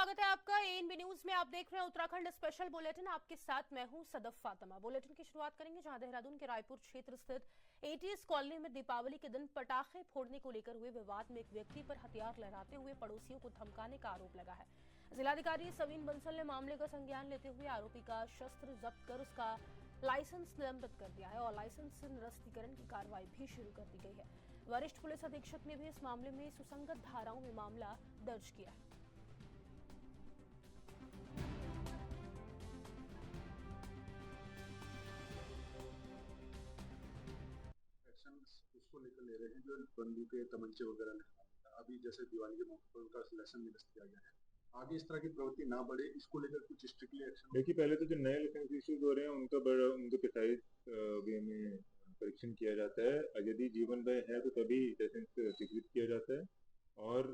स्वागत है आपका एएनबी न्यूज में। आप देख रहे हैं उत्तराखंड स्पेशल बुलेटिन। आपके साथ मैं हूं सदफ फातिमा। बुलेटिन की शुरुआत करेंगे जहां देहरादून के रायपुर क्षेत्र स्थित एटीएस कॉलोनी में दीपावली के दिन पटाखे फोड़ने को लेकर हुए विवाद में एक व्यक्ति पर हथियार लहराते हुए पड़ोसियों को धमकाने का आरोप लगा है। जिलाधिकारी सवीन बंसल ने मामले का संज्ञान लेते हुए आरोपी का शस्त्र जब्त कर उसका लाइसेंस निलंबित कर दिया है और लाइसेंस निरस्तीकरण की कार्रवाई भी शुरू कर दी गई है। वरिष्ठ पुलिस अधीक्षक ने भी इस मामले में सुसंगत धाराओं में मामला दर्ज किया है। उसको लेकर ले रहे हैं जो बंदूकें तमंचे वगैरह नहीं। अभी जैसे दिवाली के मौके पर उनका लाइसेंस निरस्त किया गया है। आगे इस तरह की प्रवृत्ति ना बढ़े, इसको लेकर कुछ स्ट्रिक्टली एक्शन। देखिए, पहले तो जो नए लाइसेंस इश्यूज हो रहे हैं उनका प्रिसाइज वे में परीक्षण किया जाता है। यदि जीवन भय है तो तभी लाइसेंस स्वीकृत किया जाता है। और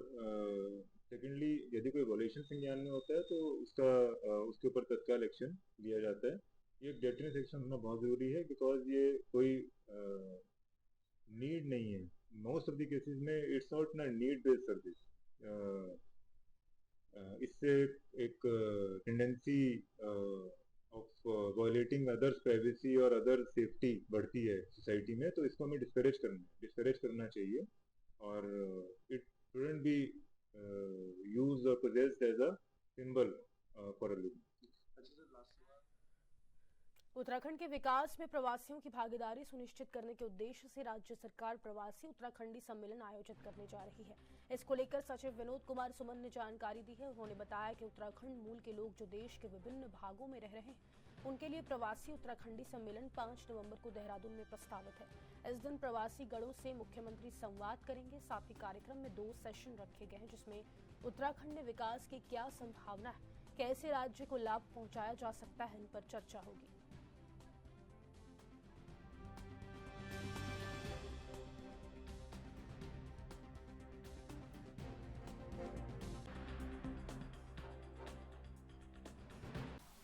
सेकेंडली, यदि कोई वॉल्यूशन संज्ञान में होता है तो उसके ऊपर तत्काल एक्शन लिया जाता है। ये डेटरेंस एक्शन होना बहुत जरूरी है, बिकॉज ये कोई नीड नहीं है। मोस्ट ऑफ द केसेस में इट्स नॉट ना नीड बेस्ड सर्विस। इससे एक tendency of violating others privacy और अदर सेफ्टी बढ़ती है सोसाइटी में। तो इसको हमें डिस्करेज करना चाहिए और इट शुडंट बी यूज्ड और possessed as a symbol for a living. Uttarakhand के विकास में प्रवासियों की भागीदारी सुनिश्चित करने के उद्देश्य से राज्य सरकार प्रवासी उत्तराखंडी सम्मेलन आयोजित करने जा रही है। इसको लेकर सचिव विनोद कुमार सुमन ने जानकारी दी है। उन्होंने बताया कि उत्तराखंड मूल के लोग जो देश के विभिन्न भागों में रह रहे हैं, उनके लिए प्रवासी उत्तराखंडी सम्मेलन 5 नवंबर को देहरादून में प्रस्तावित है। इस दिन प्रवासी गणों से मुख्यमंत्री संवाद करेंगे। साथ ही कार्यक्रम में 2 सेशन रखे गए हैं, जिसमें उत्तराखंड में विकास की क्या संभावना है, कैसे राज्य को लाभ पहुंचाया जा सकता है, इन पर चर्चा होगी।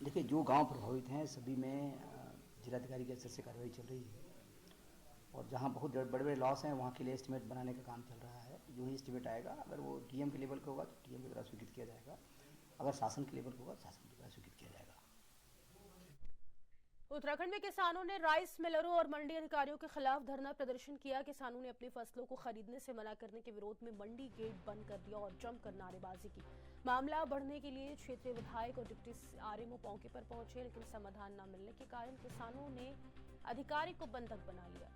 देखिए, जो गांव प्रभावित हैं सभी में जिलाधिकारी के स्तर से कार्रवाई चल रही है और जहां बहुत बड़े बड़े लॉस हैं वहां के लिए एस्टीमेट बनाने का काम चल रहा है। जो ही एस्टीमेट आएगा, अगर वो डीएम के लेवल का होगा तो डीएम के द्वारा स्वीकृत किया जाएगा, अगर शासन के लेवल का होगा शासन के द्वारा स्वीकृत किया जाएगा। उत्तराखंड में किसानों ने राइस मिलरों और मंडी अधिकारियों के खिलाफ धरना प्रदर्शन किया। किसानों ने अपनी फसलों को खरीदने से मना करने के विरोध में मंडी गेट बंद कर दिया और जमकर नारेबाजी की। मामला बढ़ने के लिए क्षेत्रीय विधायक और डिप्टी आरएमओ मौके पर पहुंचे, लेकिन समाधान न मिलने के कारण किसानों ने अधिकारी को बंधक बना लिया।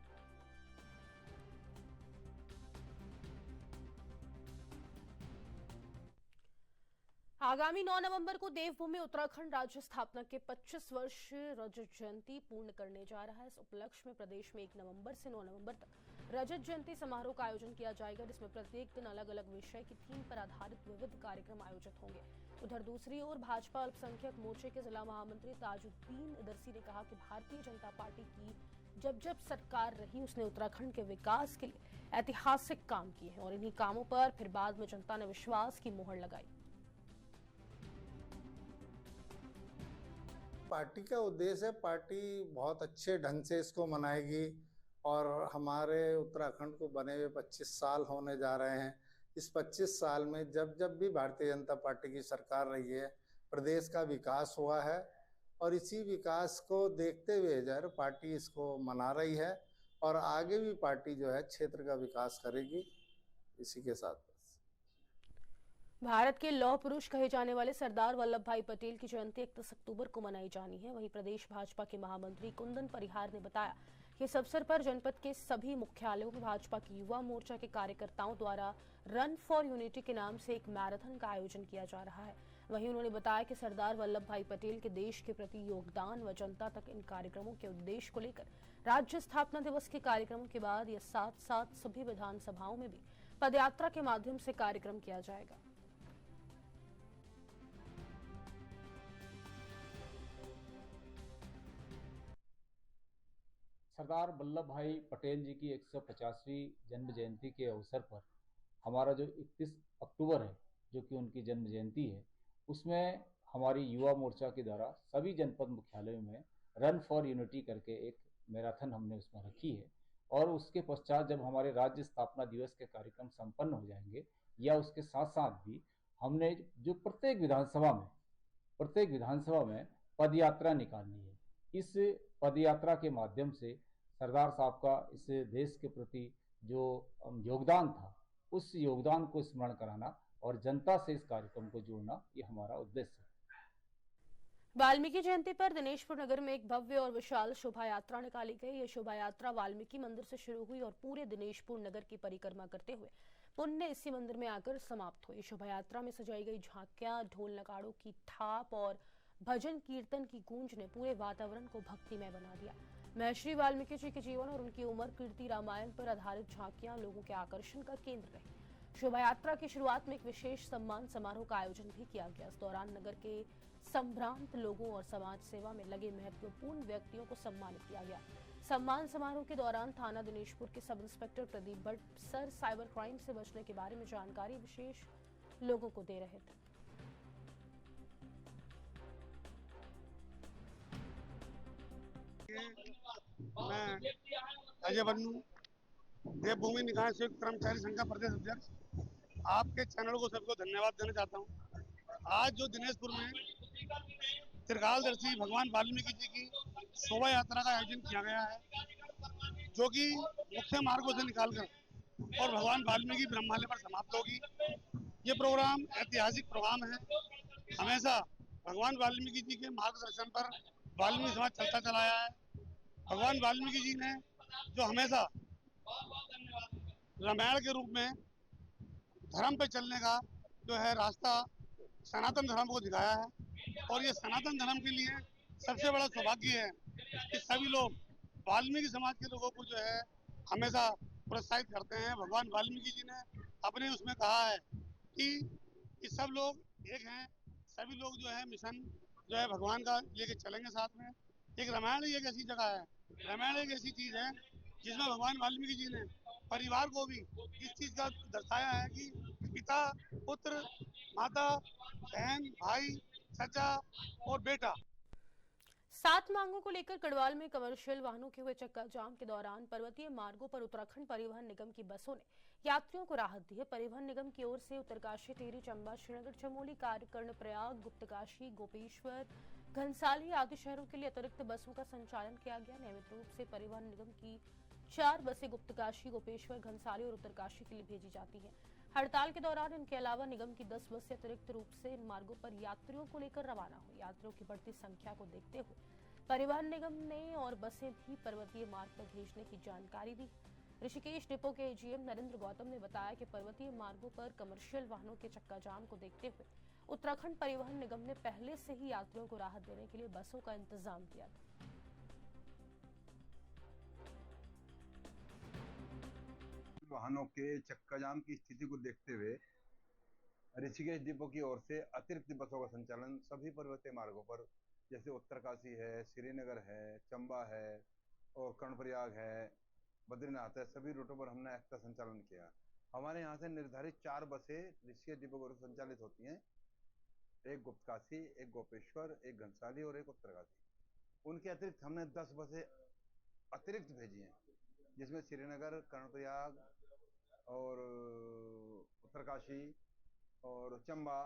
आगामी 9 नवंबर को देवभूमि उत्तराखंड राज्य स्थापना के 25 वर्ष रजत जयंती पूर्ण करने जा रहा है। इस उपलक्ष्य में प्रदेश में 1 नवंबर से 9 नवंबर तक रजत जयंती समारोह का आयोजन किया जाएगा, जिसमें प्रत्येक दिन अलग अलग विषय की थीम पर आधारित विविध कार्यक्रम आयोजित होंगे। उधर दूसरी ओर भाजपा अल्पसंख्यक मोर्चे के जिला महामंत्री ताजुद्दीन इदरसी ने कहा कि भारतीय जनता पार्टी की जब सरकार रही, उसने उत्तराखंड के विकास के लिए ऐतिहासिक काम किए हैं और इन्हीं कामों पर फिर बाद में जनता ने विश्वास की मोहर लगाई। पार्टी का उद्देश्य है, पार्टी बहुत अच्छे ढंग से इसको मनाएगी और हमारे उत्तराखंड को बने हुए 25 साल होने जा रहे हैं। इस 25 साल में जब भी भारतीय जनता पार्टी की सरकार रही है, प्रदेश का विकास हुआ है और इसी विकास को देखते हुए जो है पार्टी इसको मना रही है और आगे भी पार्टी जो है क्षेत्र का विकास करेगी। इसी के साथ भारत के लौह पुरुष कहे जाने वाले सरदार वल्लभ भाई पटेल की जयंती 31 अक्टूबर को मनाई जानी है। वहीं प्रदेश भाजपा के महामंत्री कुंदन परिहार ने बताया कि इस अवसर पर जनपद के सभी मुख्यालयों में भाजपा की युवा मोर्चा के कार्यकर्ताओं द्वारा रन फॉर यूनिटी के नाम से एक मैराथन का आयोजन किया जा रहा है। वहीं उन्होंने बताया कि सरदार वल्लभ भाई पटेल के देश के प्रति योगदान व जनता तक इन कार्यक्रमों के उद्देश्य को लेकर राज्य स्थापना दिवस के कार्यक्रमों के बाद यह साथ सभी विधानसभाओं में भी पदयात्रा के माध्यम से कार्यक्रम किया जाएगा। सरदार वल्लभ भाई पटेल जी की 150वीं जन्म जयंती के अवसर पर हमारा जो 31 अक्टूबर है, जो कि उनकी जन्म जयंती है, उसमें हमारी युवा मोर्चा के द्वारा सभी जनपद मुख्यालयों में रन फॉर यूनिटी करके एक मैराथन हमने उसमें रखी है। और उसके पश्चात जब हमारे राज्य स्थापना दिवस के कार्यक्रम संपन्न हो जाएंगे या उसके साथ साथ भी हमने जो प्रत्येक विधानसभा में पद यात्रा निकालनी है। इस पद यात्रा के माध्यम से सरदार साहब का इस देश के प्रति जो योगदान था, उस योगदान को स्मरण कराना और जनता से इस कार्यक्रम को जोड़ना, ये हमारा उद्देश्य है। वाल्मीकि जयंती पर दिनेशपुर नगर में एक भव्य और विशाल शोभा यात्रा निकाली गई। ये शोभा यात्रा वाल्मीकि मंदिर से शुरू हुई और पूरे दिनेशपुर नगर की परिक्रमा करते हुए पुण्य इसी मंदिर में आकर समाप्त हुई। शोभा यात्रा में सजाई गई झांकियां, ढोल नगाड़ों की थाप और भजन कीर्तन की गूंज ने पूरे वातावरण को भक्तिमय बना दिया। महर्षि वाल्मीकि जी के जीवन और उनकी उम्र कीर्ति रामायण पर आधारित झांकियां लोगों के आकर्षण का केंद्र रही। शोभा यात्रा की शुरुआत में एक विशेष सम्मान समारोह का आयोजन भी किया गया। इस दौरान नगर के संभ्रांत लोगों और समाज सेवा में लगे महत्वपूर्ण व्यक्तियों को सम्मानित किया गया। सम्मान समारोह के दौरान थाना दिनेशपुर के sub inspector Pradeep Bhatt sir cyber crime से बचने के बारे में जानकारी विशेष लोगों को दे रहे थे। मैं अजय बन्नू, देवभूमि निकाय संयुक्त कर्मचारी संघ का प्रदेश अध्यक्ष, आपके चैनल को सबको धन्यवाद देना चाहता हूँ। आज जो दिनेशपुर में त्रिकालदर्शी भगवान वाल्मीकि जी की शोभा यात्रा का आयोजन किया गया है, जो कि मुख्य मार्गों से निकालकर और भगवान वाल्मीकि ब्रह्मालय पर समाप्त होगी। ये प्रोग्राम ऐतिहासिक प्रोग्राम है। हमेशा भगवान वाल्मीकि जी के मार्गदर्शन पर वाल्मीकि समाज चलता चला आया है। भगवान वाल्मीकि जी ने जो हमेशा रामायण के रूप में धर्म पे चलने का जो है रास्ता सनातन धर्म को दिखाया है, और ये सनातन धर्म के लिए सबसे बड़ा सौभाग्य है कि सभी लोग वाल्मीकि समाज के लोगों को जो है हमेशा प्रोत्साहित करते हैं। भगवान वाल्मीकि जी ने अपने उसमें कहा है कि सब लोग एक हैं, सभी लोग जो है मिशन जो है भगवान का लेके चलेंगे साथ में। एक रामायण ही एक ऐसी जगह है, रामायण एक ऐसी चीज है जिसमें भगवान वाल्मीकि जी ने परिवार को भी इस चीज का दर्शाया है कि पिता, पुत्र, माता, बहन, भाई, चाचा और बेटा। 7 मांगों को लेकर गढ़वाल में कमर्शियल वाहनों के हुए चक्का जाम के दौरान पर्वतीय मार्गों पर उत्तराखंड परिवहन निगम की बसों ने यात्रियों को राहत दी है। परिवहन निगम की ओर से उत्तरकाशी, टिहरी, चंबा, श्रीनगर, चमोली, कर्णप्रयाग, गुप्तकाशी, गोपेश्वर, घनसाली आदि शहरों के लिए अतिरिक्त बसों का संचालन किया गया। नियमित रूप से परिवहन निगम की 4 बसें गुप्तकाशी, गोपेश्वर, घनसाली और उत्तरकाशी के लिए भेजी जाती हैं। हड़ताल के दौरान इनके अलावा निगम की 10 बसें अतिरिक्त रूप से इन मार्गों पर यात्रियों को लेकर रवाना हुई। यात्रियों की बढ़ती संख्या को देखते हुए परिवहन निगम ने और बसें भी पर्वतीय मार्ग पर भेजने की जानकारी दी। ऋषिकेश डिपो के एजीएम नरेंद्र गौतम ने बताया कि पर्वतीय मार्गों पर कमर्शियल वाहनों के चक्का जाम को देखते हुए उत्तराखंड परिवहन निगम ने पहले से ही यात्रियों को राहत देने के लिए बसों का इंतजाम किया था। वाहनों के चक्का जाम की स्थिति को देखते हुए ऋषिकेश डिपो की ओर से अतिरिक्त बसों का संचालन सभी पर्वतीय मार्गों पर, जैसे उत्तरकाशी है, श्रीनगर है, चंबा है और कर्णप्रयाग है, बद्रीनाथ है, सभी रूटों पर हमने एक्स्ट्रा संचालन किया। हमारे यहाँ से निर्धारित 4 बसें ऋषिकेश डिपो की ओर से संचालित होती हैं, एक गुप्तकाशी, एक गोपेश्वर, एक घनसाली और एक उत्तरकाशी। उनके अतिरिक्त हमने 10 बसें अतिरिक्त भेजी हैं, जिसमें श्रीनगर, कर्णप्रयाग और उत्तरकाशी और चंबा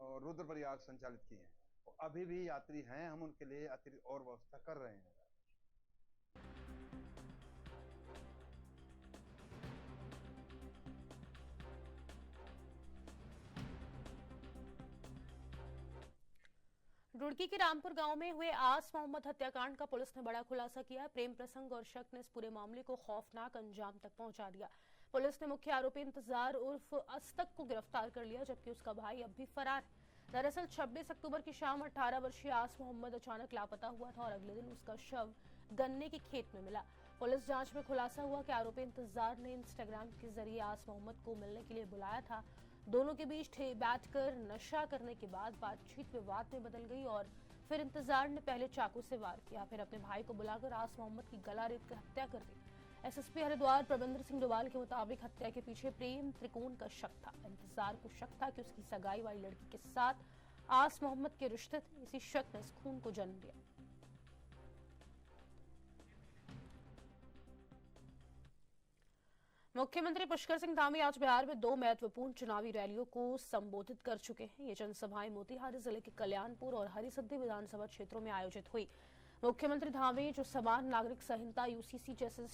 और रुद्रप्रयाग संचालित किए हैं। अभी भी यात्री हैं, हम उनके लिए अतिरिक्त और व्यवस्था कर रहे हैं। रुड़की के रामपुर गांव में हुए आस मोहम्मद हत्याकांड का पुलिस ने बड़ा खुलासा किया। प्रेम प्रसंग और शक ने इस पूरे मामले को खौफनाक अंजाम तक पहुंचा दिया। पुलिस ने मुख्य आरोपी इंतजार उर्फ अस्तक को गिरफ्तार कर लिया, जबकि उसका भाई अब भी फरार है। दरअसल 26 अक्टूबर की शाम 18 वर्षीय आस मोहम्मद अचानक लापता हुआ था और अगले दिन उसका शव गन्ने के खेत में मिला। पुलिस जांच में खुलासा हुआ कि आरोपी इंतजार ने इंस्टाग्राम के जरिए आस मोहम्मद को मिलने के लिए बुलाया था। दोनों के बीच बैठकर नशा करने के बाद बातचीत विवाद में बदल गई और फिर इंतजार ने पहले चाकू से वार किया, फिर अपने भाई को बुलाकर आस मोहम्मद की गला रेत कर हत्या कर दी। एसएसपी हरिद्वार प्रबंधर सिंह डोभाल के मुताबिक हत्या के पीछे प्रेम त्रिकोण का शक था। इंतजार को शक था कि उसकी सगाई वाली लड़की के साथ आस मोहम्मद के रिश्ते थे। इसी शक ने इस खून को जन्म दिया। मुख्यमंत्री पुष्कर सिंह धामी आज बिहार में 2 महत्वपूर्ण चुनावी रैलियों को संबोधित कर चुके हैं। ये जनसभाएं मोतिहारी जिले के कल्याणपुर और हरिसिद्धि विधानसभा क्षेत्रों में आयोजित हुई। मुख्यमंत्री धामी, जो समान नागरिक संहिता यूसीसी जैसे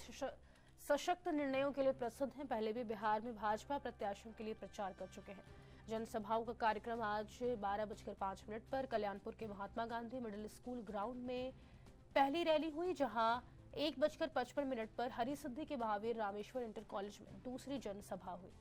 सशक्त निर्णयों के लिए प्रसिद्ध हैं, पहले भी बिहार में भाजपा प्रत्याशियों के लिए प्रचार कर चुके हैं। जनसभाओं का कार्यक्रम आज 12:05 पर कल्याणपुर के Mahatma Gandhi middle school ground में पहली रैली हुई, जहां 1:55 पर हरिसिद्धि के महावीर रामेश्वर इंटर कॉलेज में दूसरी जनसभा हुई।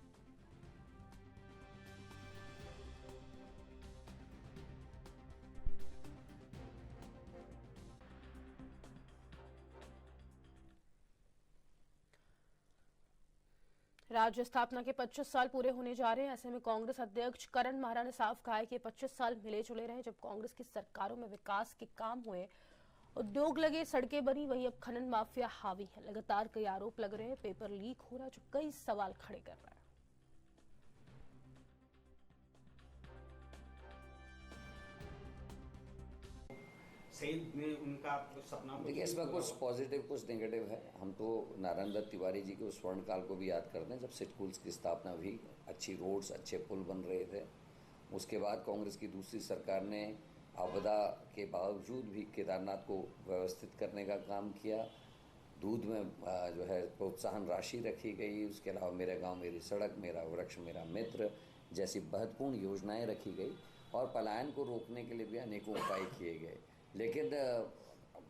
राज्य स्थापना के 25 साल पूरे होने जा रहे हैं। ऐसे में कांग्रेस अध्यक्ष करण माहरा ने साफ कहा है कि 25 साल मिले जुले रहे। जब कांग्रेस की सरकारों में विकास के काम हुए, उद्योग लगे, सड़कें बनी, वही अब खनन माफिया हावी है। लगातार कई आरोप लग रहे हैं, पेपर लीक हो रहा है, जो कई सवाल खड़े कर रहा है। उनका सपना देखिए, इसमें कुछ पॉजिटिव कुछ नेगेटिव है। हम तो नारायण दत्त तिवारी जी के उस स्वर्ण काल को भी याद करते हैं, जब स्कूल्स की स्थापना हुई, अच्छी रोड्स, अच्छे पुल बन रहे थे। उसके बाद कांग्रेस की दूसरी सरकार ने आपदा के बावजूद भी केदारनाथ को व्यवस्थित करने का काम किया। दूध में जो है प्रोत्साहन राशि रखी गई। उसके अलावा मेरे गांव मेरी सड़क, मेरा वृक्ष मेरा मित्र जैसी महत्वपूर्ण योजनाएं रखी गई और पलायन को रोकने के लिए भी अनेकों उपाय किए गए। लेकिन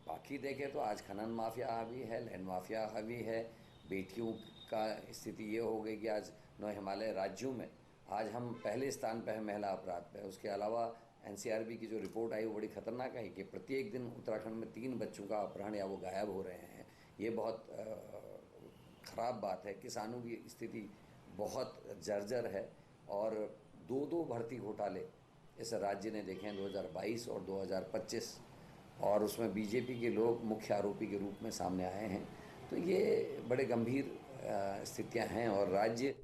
बाकी देखें तो आज खनन माफिया हावी है, लैंड माफिया हावी है। बेटियों का स्थिति ये हो गई कि आज 9 हिमालय राज्यों में आज हम पहले स्थान पर हैं महिला अपराध पे। उसके अलावा एनसीआरबी की जो रिपोर्ट आई वो बड़ी खतरनाक आई कि प्रत्येक दिन उत्तराखंड में 3 बच्चों का अपहरण या वो गायब हो रहे हैं। ये बहुत ख़राब बात है। किसानों की स्थिति बहुत जर्जर है और 2 भर्ती घोटाले इस राज्य ने देखे हैं, 2022 और 2025, और उसमें बीजेपी के लोग मुख्य आरोपी के रूप में सामने आए हैं। तो ये बड़े गंभीर स्थितियां हैं और राज्य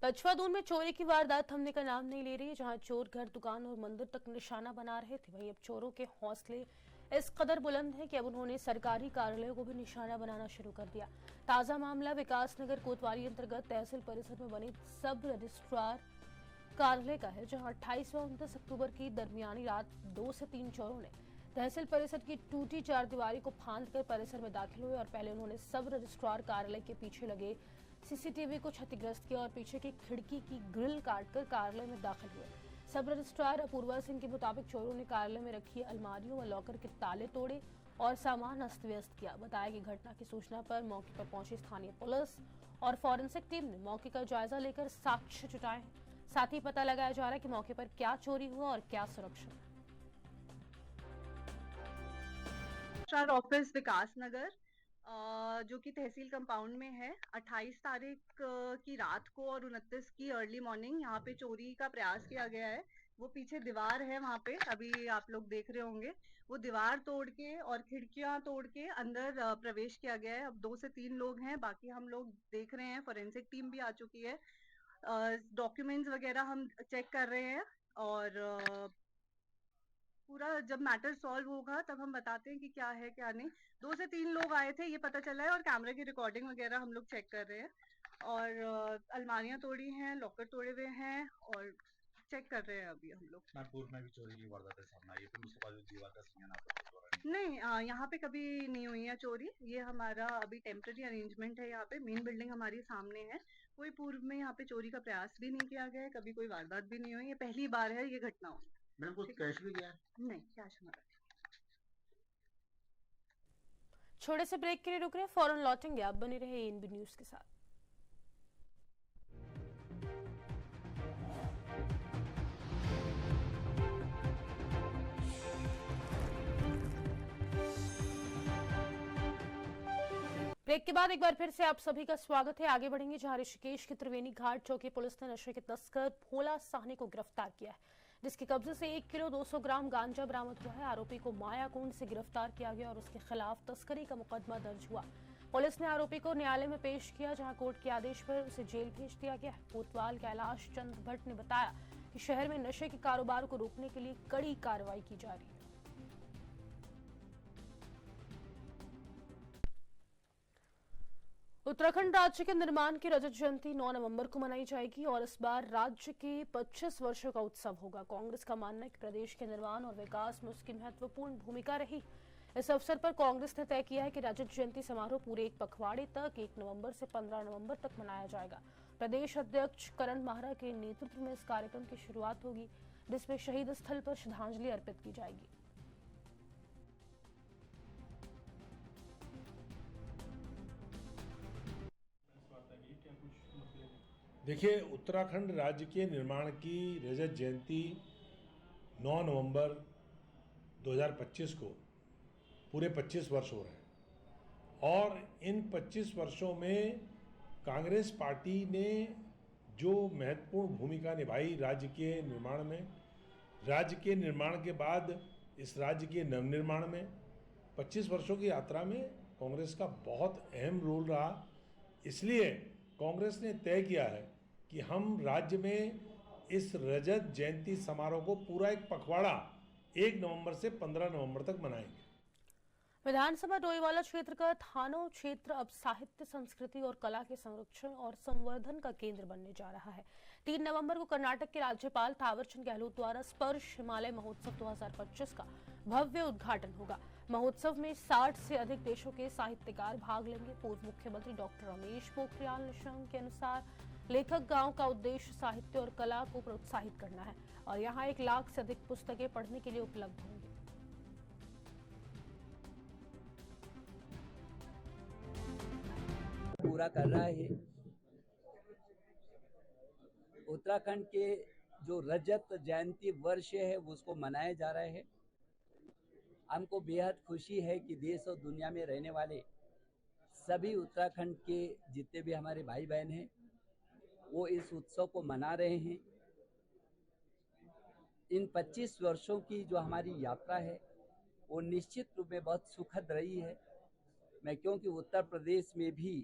पचवादून में चोरी की वारदात थमने का नाम नहीं ले रही है। जहां चोर घर, दुकान और मंदिर तक निशाना बना रहे थे, वहीं अब चोरों के हौसले इस कदर बुलंद हैं कि अब उन्होंने सरकारी कार्यालयों को भी निशाना बनाना शुरू कर दिया। ताजा मामला विकासनगर कोतवाली अंतर्गत तहसील परिसर में बने सब रजिस्ट्रार कार्यालय का है, जहां 28 व 29 अक्टूबर की दरमियानी रात 2 से 3 चोरों ने तहसील परिसर की टूटी 4 दीवारी को फांदकर परिसर में दाखिल हुए और पहले उन्होंने सब रजिस्ट्रार कार्यालय के पीछे लगे सीसीटीवी को क्षतिग्रस्त किया और पीछे की खिड़की की ग्रिल काटकर कार्यालय में दाखिल हुए। सब रजिस्ट्रार अपूर्वा सिंह के मुताबिक चोरों ने कार्यालय में रखी अलमारियों व लॉकर के ताले तोड़े और सामान अस्त व्यस्त किया। बताया कि घटना की सूचना पर मौके पर पहुंची स्थानीय पुलिस और फॉरेंसिक टीम ने मौके का जायजा लेकर साक्ष्य जुटाए हैं। साथ ही पता लगाया जा रहा है कि मौके पर क्या चोरी हुआ और क्या सुरक्षा। ऑफिस विकासनगर जो कि तहसील कंपाउंड में है, 28 तारीख की रात को और 29 की अर्ली मॉर्निंग यहाँ पे चोरी का प्रयास किया गया है। वो पीछे दीवार है, वहाँ पे अभी आप लोग देख रहे होंगे, वो दीवार तोड़ के और खिड़कियां तोड़ के अंदर प्रवेश किया गया है। अब 2 से 3 लोग हैं, बाकी हम लोग देख रहे हैं, फोरेंसिक टीम भी आ चुकी है। डॉक्यूमेंट्स वगैरह हम चेक कर रहे हैं और पूरा जब मैटर सॉल्व होगा तब हम बताते हैं कि क्या है क्या नहीं। 2 से 3 लोग आए थे, ये पता चला है, और कैमरे की रिकॉर्डिंग वगैरह हम लोग चेक कर रहे हैं और अलमारियां तोड़ी हैं, लॉकर तोड़े हुए हैं और चेक कर रहे हैं अभी हम लोग। नागपुर में भी चोरी की वारदातें सामने आई, फिर उसके बाद दीवार का नहीं, यहाँ पे कभी नहीं हुई है चोरी। ये हमारा अभी टेम्पररी अरेंजमेंट है। यहाँ पे मेन बिल्डिंग हमारी सामने है। कोई पूर्व में यहाँ पे चोरी का प्रयास भी नहीं किया गया है, कभी कोई वारदात भी नहीं हुई। ये पहली बार है ये घटना हुई। मैम कुछ कैश भी गया? नहीं, कैश हमारा। छोटे से ब्रेक के लिए रुक रहे हैं, फौरन लौटेंगे। आप बने रहे एएनबी न्यूज के साथ। ब्रेक के बाद एक बार फिर से आप सभी का स्वागत है। आगे बढ़ेंगे जहां ऋषिकेश के त्रिवेणी घाट चौकी पुलिस ने नशे के तस्कर भोला साहनी को गिरफ्तार किया है, जिसके कब्जे से 1 किलो 200 ग्राम गांजा बरामद हुआ है। आरोपी को मायाकुंड से गिरफ्तार किया गया और उसके खिलाफ तस्करी का मुकदमा दर्ज हुआ। पुलिस ने आरोपी को न्यायालय में पेश किया, जहां कोर्ट के आदेश पर उसे जेल भेज दिया गया है। कोतवाल कैलाश चंद्र भट्ट ने बताया कि शहर में नशे के कारोबार को रोकने के लिए कड़ी कार्रवाई की जा रही है। उत्तराखंड राज्य के निर्माण की रजत जयंती 9 नवंबर को मनाई जाएगी और इस बार राज्य के 25 वर्षों का उत्सव होगा। कांग्रेस का मानना है कि प्रदेश के निर्माण और विकास में उसकी महत्वपूर्ण भूमिका रही। इस अवसर पर कांग्रेस ने तय किया है कि रजत जयंती समारोह पूरे एक पखवाड़े तक 1 नवंबर से 15 नवंबर तक मनाया जाएगा। प्रदेश अध्यक्ष करण माहरा के नेतृत्व में इस कार्यक्रम की शुरुआत होगी, जिसमें शहीद स्थल पर श्रद्धांजलि अर्पित की जाएगी। देखिए, उत्तराखंड राज्य के निर्माण की रजत जयंती 9 नवंबर 2025 को पूरे 25 वर्ष हो रहे हैं और इन 25 वर्षों में कांग्रेस पार्टी ने जो महत्वपूर्ण भूमिका निभाई राज्य के निर्माण में, राज्य के निर्माण के बाद इस राज्य के नवनिर्माण में 25 वर्षों की यात्रा में कांग्रेस का बहुत अहम रोल रहा। इसलिए कांग्रेस ने तय किया है कि हम राज्य में इस रजत जयंती समारोह को पूरा एक पखवाड़ा 1 नवंबर से 15 नवंबर तक मनाएंगे। विधानसभा डोईवाला क्षेत्र का थानो क्षेत्र अब साहित्य, संस्कृति और कला के संरक्षण और संवर्धन का केंद्र बनने जा रहा है। 3 नवंबर को कर्नाटक के राज्यपाल थावरचंद गहलोत द्वारा स्पर्श हिमालय महोत्सव 2025 का भव्य उद्घाटन होगा। महोत्सव में 60 से अधिक देशों के साहित्यकार भाग लेंगे। पूर्व मुख्यमंत्री डॉक्टर रमेश पोखरियाल निशंक के अनुसार लेखक गांव का उद्देश्य साहित्य और कला को प्रोत्साहित करना है और यहां 1 लाख से अधिक पुस्तकें पढ़ने के लिए उपलब्ध होंगी। पूरा कर रहा है। उत्तराखंड के जो रजत जयंती वर्ष है उसको मनाया जा रहा है। हमको बेहद खुशी है कि देश और दुनिया में रहने वाले सभी उत्तराखंड के जितने भी हमारे भाई बहन हैं वो इस उत्सव को मना रहे हैं। इन 25 वर्षों की जो हमारी यात्रा है वो निश्चित रूप में बहुत सुखद रही है। मैं क्योंकि उत्तर प्रदेश में भी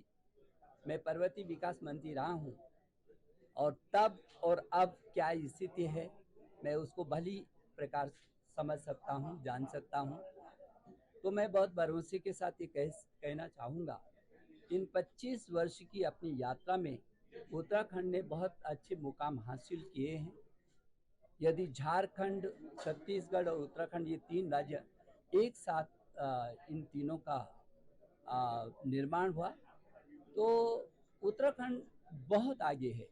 मैं पर्वतीय विकास मंत्री रहा हूँ और तब और अब क्या स्थिति है मैं उसको भली प्रकार समझ सकता हूँ, जान सकता हूँ। तो मैं बहुत भरोसे के साथ ये कहना चाहूँगा, इन 25 वर्ष की अपनी यात्रा में उत्तराखंड ने बहुत अच्छे मुकाम हासिल किए हैं। यदि झारखंड, छत्तीसगढ़ और उत्तराखंड ये 3 राज्य एक साथ इन तीनों का निर्माण हुआ तो उत्तराखंड बहुत आगे है।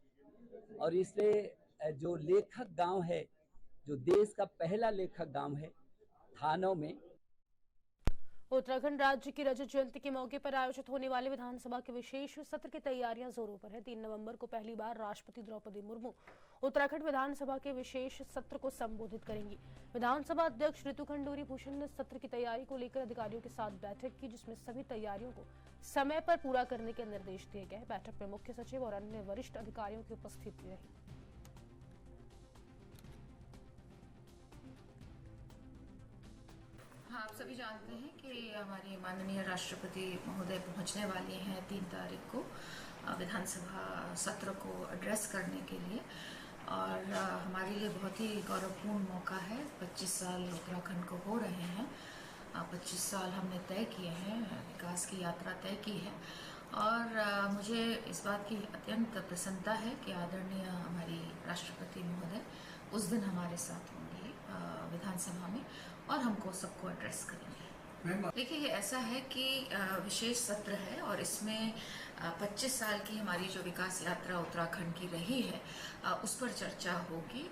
और इसलिए जो लेखक गांव है, जो देश का पहला लेखक गांव है, थानों में उत्तराखंड राज्य की रजत जयंती के मौके पर आयोजित होने वाले विधानसभा के विशेष सत्र की तैयारियां जोरों पर है। 3 नवंबर को पहली बार राष्ट्रपति द्रौपदी मुर्मू उत्तराखंड विधानसभा के विशेष सत्र को संबोधित करेंगी। विधानसभा अध्यक्ष ऋतु खंडूरी भूषण ने सत्र की तैयारी को लेकर अधिकारियों के साथ बैठक की, जिसमें सभी तैयारियों को समय पर पूरा करने के निर्देश दिए गए। बैठक में मुख्य सचिव और अन्य वरिष्ठ अधिकारियों की उपस्थिति रही। हाँ, आप सभी जानते हैं कि हमारे माननीय राष्ट्रपति महोदय पहुंचने वाले हैं 3 तारीख को विधानसभा सत्र को एड्रेस करने के लिए और हमारे लिए बहुत ही गौरवपूर्ण मौका है। 25 साल उत्तराखंड को हो रहे हैं, 25 साल हमने तय किए हैं, विकास की यात्रा तय की है और मुझे इस बात की अत्यंत प्रसन्नता है कि आदरणीय हमारी राष्ट्रपति महोदय उस दिन हमारे साथ होंगे विधानसभा में और हमको सबको एड्रेस करेंगे। देखिए, ऐसा है कि विशेष सत्र है और इसमें 25 साल की हमारी जो विकास यात्रा उत्तराखंड की रही है उस पर चर्चा होगी।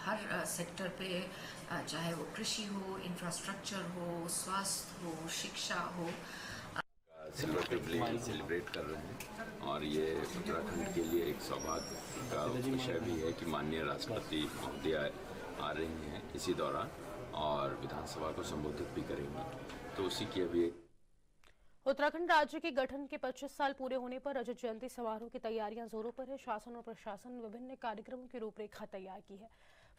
हर सेक्टर पे, चाहे वो कृषि हो, इंफ्रास्ट्रक्चर हो, स्वास्थ्य हो, शिक्षा हो, सिल्वर जुबली सेलिब्रेट कर रहे हैं और ये उत्तराखंड के लिए एक सौभाग्य का विषय भी है कि माननीय राष्ट्रपति महोदय आ रही हैं इसी दौरान और विधानसभा को संबोधित भी करेंगी, तो उसी की अभी उत्तराखंड राज्य के गठन के 25 साल पूरे होने पर रजत जयंती समारोह की तैयारियां जोरों पर है। शासन और प्रशासन ने विभिन्न कार्यक्रमों की रूपरेखा तैयार की है।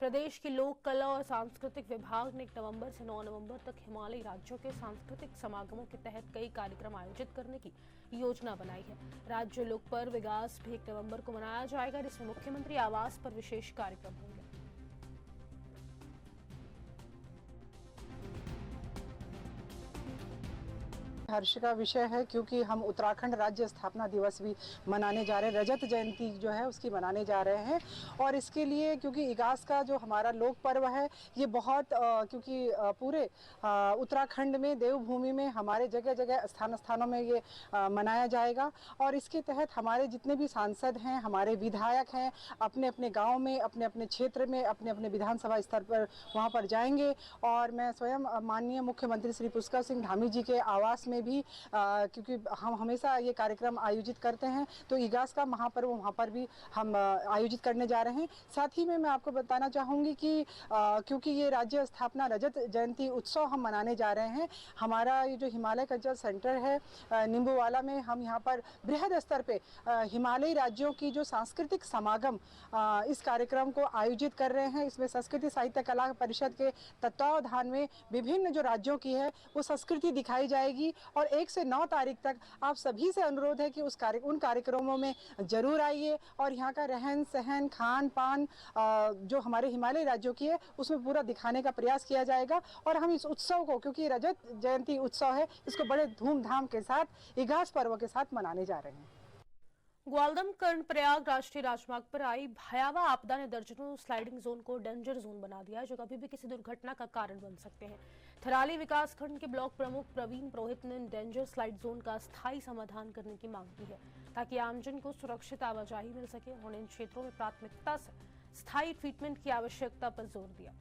प्रदेश की लोक कला और सांस्कृतिक विभाग ने 1 नवंबर से 9 नवंबर तक हिमालयी राज्यों के सांस्कृतिक समागमों के तहत कई कार्यक्रम आयोजित करने की योजना बनाई है। राज्य लोक पर्व विकास भी 1 नवंबर को मनाया जाएगा, जिसमें मुख्यमंत्री आवास पर विशेष कार्यक्रम होंगे। हर्ष का विषय है क्योंकि हम उत्तराखंड राज्य स्थापना दिवस भी मनाने जा रहे हैं, रजत जयंती जो है उसकी मनाने जा रहे हैं। और इसके लिए क्योंकि इगास का जो हमारा लोक पर्व है ये बहुत क्योंकि पूरे उत्तराखंड में देवभूमि में हमारे जगह जगह स्थानों में ये मनाया जाएगा। और इसके तहत हमारे जितने भी सांसद हैं, हमारे विधायक हैं, अपने अपने गाँव में, अपने अपने क्षेत्र में, अपने अपने विधानसभा स्तर पर वहाँ पर जाएंगे। और मैं स्वयं माननीय मुख्यमंत्री श्री पुष्कर सिंह धामी जी के आवास में भी क्योंकि हम हमेशा ये कार्यक्रम आयोजित करते हैं, तो इगास का महापर्व वहाँ पर भी हम आयोजित करने जा रहे हैं। साथ ही में मैं आपको बताना चाहूँगी कि क्योंकि ये राज्य स्थापना रजत जयंती उत्सव हम मनाने जा रहे हैं, हमारा ये जो हिमालय कल्चर सेंटर है नींबूवाला में, हम यहाँ पर बृहद स्तर पे हिमालयी राज्यों की जो सांस्कृतिक समागम इस कार्यक्रम को आयोजित कर रहे हैं। इसमें संस्कृति साहित्य कला परिषद के तत्वावधान में विभिन्न जो राज्यों की है वो संस्कृति दिखाई जाएगी। और 1 से 9 तारीख तक आप सभी से अनुरोध है कि उन कार्यक्रमों में जरूर आइए और यहाँ का रहन सहन, खान पान जो हमारे हिमालयी राज्यों की है उसमें पूरा दिखाने का प्रयास किया जाएगा। और हम इस उत्सव को, क्योंकि रजत जयंती उत्सव है, इसको बड़े धूमधाम के साथ इगास पर्व के साथ मनाने जा रहे हैं। ग्वालदम कर्णप्रयाग राष्ट्रीय राजमार्ग पर आई भयावह आपदा ने दर्जनों स्लाइडिंग जोन को डेंजर जोन बना दिया है, जो कभी भी किसी दुर्घटना का कारण बन सकते हैं। थराली विकासखंड के ब्लॉक प्रमुख प्रवीण पुरोहित ने डेंजर स्लाइड जोन का स्थायी समाधान करने की मांग की है, ताकि आमजन को सुरक्षित आवाजाही मिल सके। उन्होंने इन क्षेत्रों में प्राथमिकता से स्थायी ट्रीटमेंट की आवश्यकता पर जोर दिया।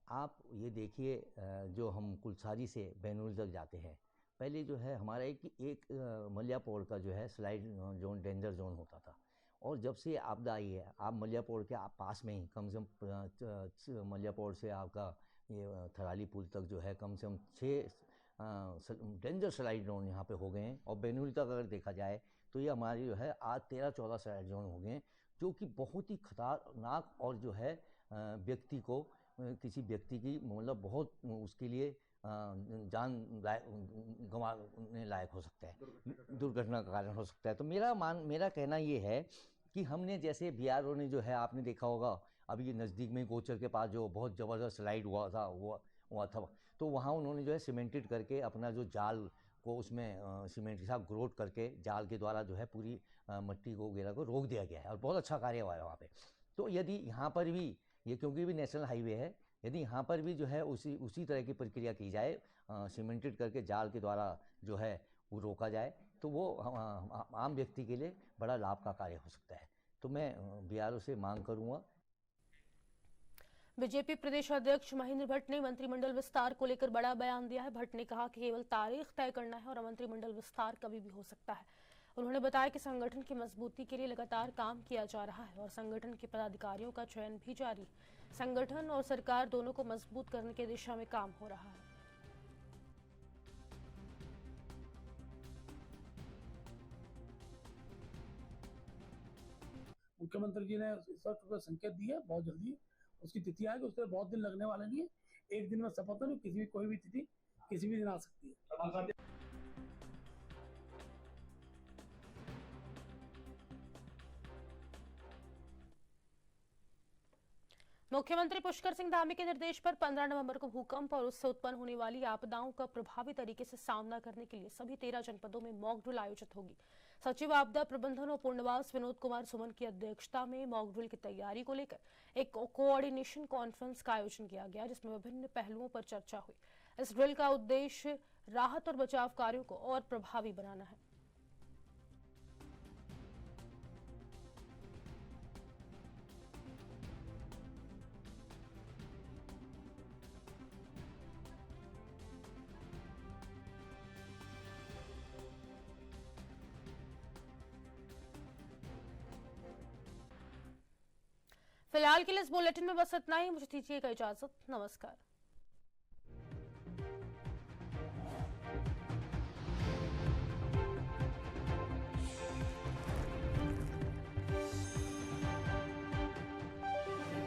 आप ये देखिए, जो हम कुलसारी से बैनूल तक जाते हैं, पहले जो है हमारा एक मल्यापोड़ का जो है स्लाइड जोन डेंजर जोन होता था। और जब से आपदा आई है, आप मल्यापोड़ के पास में ही कम से कम मल्यापोड़ से आपका ये थराली पुल तक जो है कम से कम 6 डेंजर स्लाइड जोन यहाँ पे हो गए हैं। और बैनूल तक अगर देखा जाए तो ये हमारी जो है आज 13-14 स्लाइड जोन हो गए हैं, जो कि बहुत ही खतरनाक और जो है व्यक्ति को, किसी व्यक्ति की मतलब बहुत उसके लिए जान गंवाने लायक हो सकता है, दुर्घटना का कारण हो सकता है। तो मेरा कहना ये है कि हमने जैसे BRO ने जो है, आपने देखा होगा अभी ये नज़दीक में गोचर के पास जो बहुत ज़बरदस्त स्लाइड हुआ था, तो वहाँ उन्होंने जो है सीमेंटेड करके अपना जो जाल को उसमें सीमेंट के साथ ग्रोथ करके जाल के द्वारा जो है पूरी मट्टी को वगैरह को रोक दिया गया है और बहुत अच्छा कार्य हुआ है वहाँ पे। तो यदि यहाँ पर भी ये, क्योंकि भी नेशनल हाईवे है, यदि यहाँ पर भी जो है उसी तरह की प्रक्रिया की जाए, सीमेंटेड करके जाल के द्वारा जो है वो रोका जाए, तो वो आम व्यक्ति के लिए बड़ा लाभ का कार्य हो सकता है। तो मैं BRO से मांग करूँगा। बीजेपी प्रदेश अध्यक्ष महेंद्र भट्ट ने मंत्रिमंडल विस्तार को लेकर बड़ा बयान दिया है। भट्ट ने कहा कि केवल तारीख तय करना है और मंत्रिमंडल विस्तार कभी भी हो सकता है। उन्होंने बताया कि संगठन की मजबूती के लिए लगातार काम किया जा रहा है और संगठन के पदाधिकारियों का चयन भी जारी है। संगठन और सरकार दोनों को मजबूत करने की दिशा में काम हो रहा है। मुख्यमंत्री जी ने इस वक्त संकेत दिया, बहुत जल्दी उसकी तिथि आएगी, उसके बहुत दिन लगने वाले नहीं है। एक दिन में शपथ नहीं, कोई भी तिथि किसी भी दिन आ सकती है। मुख्यमंत्री पुष्कर सिंह धामी के निर्देश पर 15 नवंबर को भूकंप और उससे उत्पन्न होने वाली आपदाओं का प्रभावी तरीके से सामना करने के लिए सभी 13 जनपदों में मॉक ड्रिल आयोजित होगी। सचिव आपदा प्रबंधन और पुनर्वास विनोद कुमार सुमन की अध्यक्षता में मॉक ड्रिल की तैयारी को लेकर एक कोऑर्डिनेशन कॉन्फ्रेंस का आयोजन किया गया, जिसमें विभिन्न पहलुओं पर चर्चा हुई। इस ड्रिल का उद्देश्य राहत और बचाव कार्यों को और प्रभावी बनाना है। फिलहाल के लिए इस बुलेटिन में बस इतना ही। मुझे दीजिएगा इजाजत। नमस्कार।